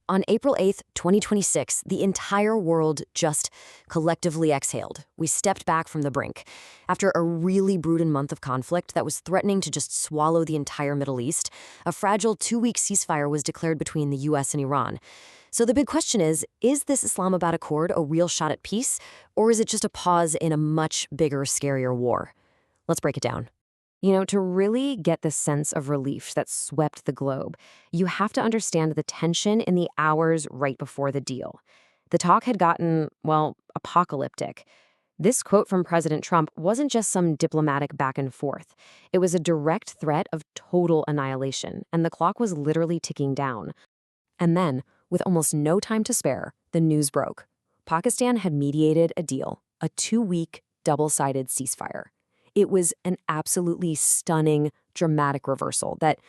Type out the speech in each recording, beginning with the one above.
On April 8th, 2026, the entire world just collectively exhaled. We stepped back from the brink. After a really brutal month of conflict that was threatening to just swallow the entire Middle East, a fragile 2-week ceasefire was declared between the US and Iran. So the big question is this Islamabad Accord a real shot at peace, or is it just a pause in a much bigger, scarier war? Let's break it down. To really get the sense of relief that swept the globe, you have to understand the tension in the hours right before the deal. The talk had gotten, well, apocalyptic. This quote from President Trump wasn't just some diplomatic back and forth. It was a direct threat of total annihilation, and the clock was literally ticking down. And then, with almost no time to spare, the news broke. Pakistan had mediated a deal, a 2-week, double-sided ceasefire. It was an absolutely stunning, dramatic reversal that,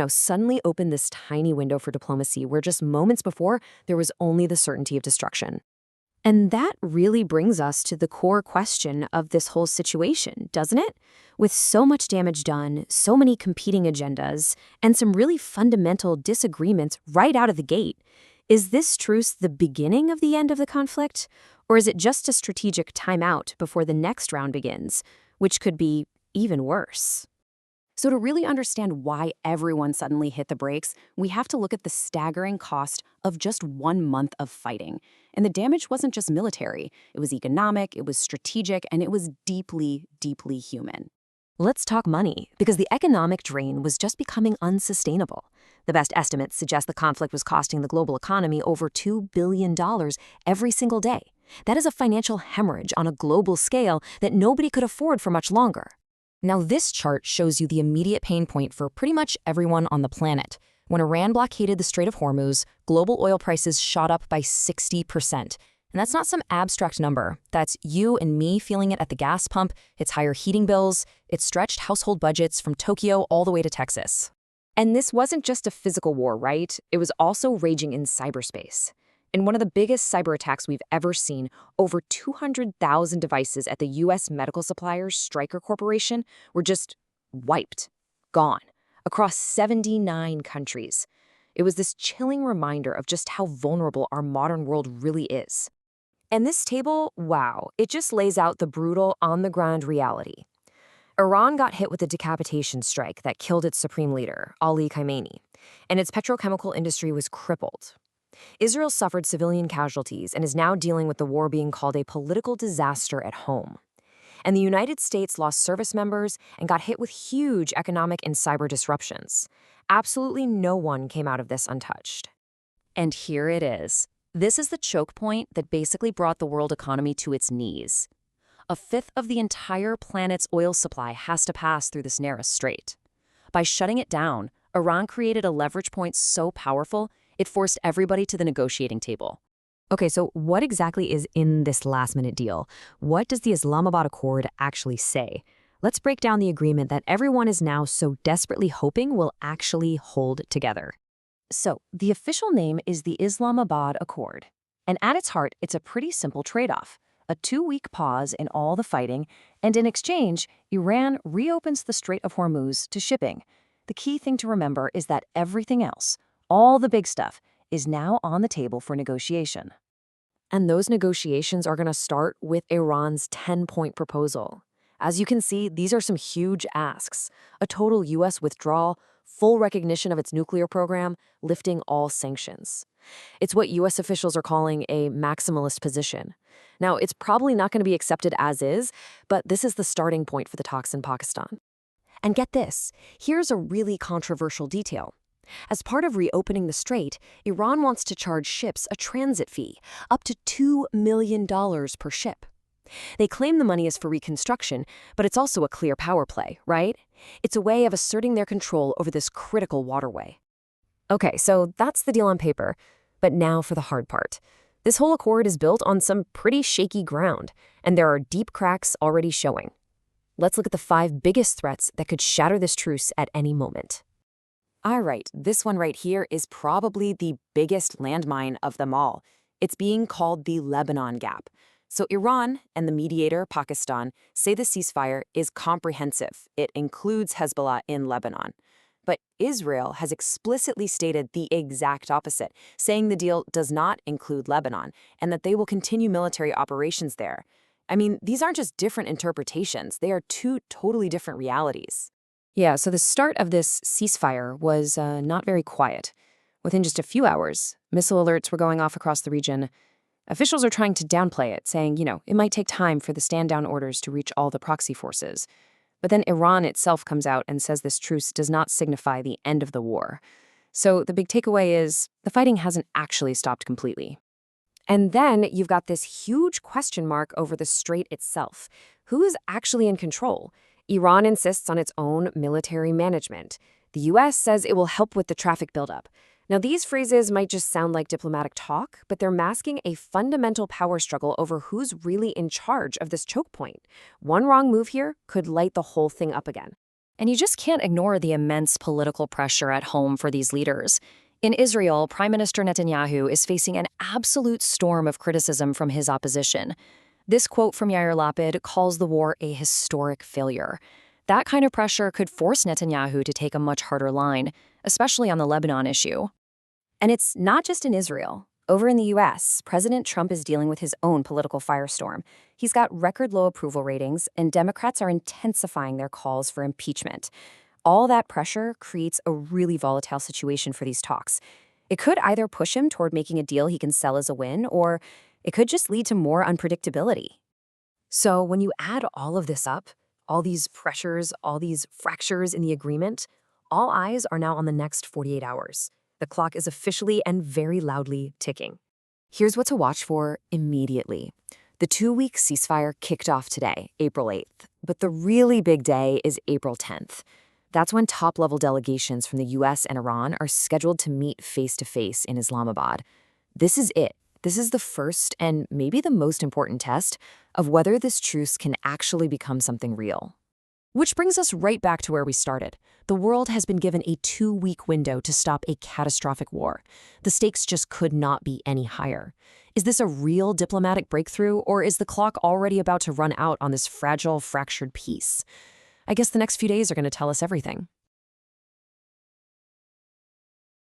suddenly opened this tiny window for diplomacy where just moments before, there was only the certainty of destruction. And that really brings us to the core question of this whole situation, doesn't it? With so much damage done, so many competing agendas, and some really fundamental disagreements right out of the gate, is this truce the beginning of the end of the conflict? Or is it just a strategic timeout before the next round begins, which could be even worse? So to really understand why everyone suddenly hit the brakes, we have to look at the staggering cost of just 1 month of fighting. And the damage wasn't just military. It was economic, it was strategic, and it was deeply, deeply human. Let's talk money, because the economic drain was just becoming unsustainable. The best estimates suggest the conflict was costing the global economy over $2 billion every single day. That is a financial hemorrhage on a global scale that nobody could afford for much longer. Now, this chart shows you the immediate pain point for pretty much everyone on the planet. When Iran blockaded the Strait of Hormuz, global oil prices shot up by 60%. And that's not some abstract number. That's you and me feeling it at the gas pump. It's higher heating bills. It stretched household budgets from Tokyo all the way to Texas. And this wasn't just a physical war, right? It was also raging in cyberspace. In one of the biggest cyber attacks we've ever seen, over 200,000 devices at the U.S. medical supplier Stryker Corporation were just wiped, gone, across 79 countries. It was this chilling reminder of just how vulnerable our modern world really is. And this table, wow, it just lays out the brutal, on-the-ground reality. Iran got hit with a decapitation strike that killed its supreme leader, Ali Khamenei, and its petrochemical industry was crippled. Israel suffered civilian casualties and is now dealing with the war being called a political disaster at home. And the United States lost service members and got hit with huge economic and cyber disruptions. Absolutely no one came out of this untouched. And here it is. This is the choke point that basically brought the world economy to its knees. A fifth of the entire planet's oil supply has to pass through this narrow strait. By shutting it down, Iran created a leverage point so powerful, it forced everybody to the negotiating table. Okay, so what exactly is in this last-minute deal? What does the Islamabad Accord actually say? Let's break down the agreement that everyone is now so desperately hoping will actually hold together. So, the official name is the Islamabad Accord. And at its heart, it's a pretty simple trade-off. A 2-week pause in all the fighting, and in exchange, Iran reopens the Strait of Hormuz to shipping. The key thing to remember is that everything else, all the big stuff, is now on the table for negotiation. And those negotiations are going to start with Iran's 10-point proposal. As you can see, these are some huge asks. A total U.S. withdrawal, full recognition of its nuclear program, lifting all sanctions. It's what U.S. officials are calling a maximalist position. Now, it's probably not going to be accepted as is, but this is the starting point for the talks in Pakistan. And get this, here's a really controversial detail. As part of reopening the strait, Iran wants to charge ships a transit fee, up to $2 million per ship. They claim the money is for reconstruction, but it's also a clear power play, right? It's a way of asserting their control over this critical waterway. Okay, so that's the deal on paper. But now for the hard part. This whole accord is built on some pretty shaky ground, and there are deep cracks already showing. Let's look at the 5 biggest threats that could shatter this truce at any moment. All right, this one right here is probably the biggest landmine of them all. It's being called the Lebanon Gap. So Iran and the mediator, Pakistan, say the ceasefire is comprehensive. It includes Hezbollah in Lebanon. But Israel has explicitly stated the exact opposite, saying the deal does not include Lebanon and that they will continue military operations there. I mean, these aren't just different interpretations, they are two totally different realities. Yeah, so the start of this ceasefire was not very quiet. Within just a few hours, missile alerts were going off across the region. Officials are trying to downplay it, saying, it might take time for the stand-down orders to reach all the proxy forces. But then Iran itself comes out and says this truce does not signify the end of the war. So the big takeaway is the fighting hasn't actually stopped completely. And then you've got this huge question mark over the strait itself. Who is actually in control? Iran insists on its own military management. The U.S. says it will help with the traffic buildup. Now, these phrases might just sound like diplomatic talk, but they're masking a fundamental power struggle over who's really in charge of this choke point. One wrong move here could light the whole thing up again. And you just can't ignore the immense political pressure at home for these leaders. In Israel, Prime Minister Netanyahu is facing an absolute storm of criticism from his opposition. This quote from Yair Lapid calls the war a historic failure. That kind of pressure could force Netanyahu to take a much harder line, especially on the Lebanon issue. And it's not just in Israel. Over in the U.S., President Trump is dealing with his own political firestorm. He's got record low approval ratings, and Democrats are intensifying their calls for impeachment. All that pressure creates a really volatile situation for these talks. It could either push him toward making a deal he can sell as a win, or it could just lead to more unpredictability. So when you add all of this up, all these pressures, all these fractures in the agreement, all eyes are now on the next 48 hours. The clock is officially and very loudly ticking. Here's what to watch for immediately. The 2-week ceasefire kicked off today, April 8th, but the really big day is April 10th. That's when top-level delegations from the U.S. and Iran are scheduled to meet face-to-face in Islamabad. This is it. This is the first and maybe the most important test of whether this truce can actually become something real. Which brings us right back to where we started. The world has been given a 2-week window to stop a catastrophic war. The stakes just could not be any higher. Is this a real diplomatic breakthrough, or is the clock already about to run out on this fragile, fractured peace? I guess the next few days are going to tell us everything.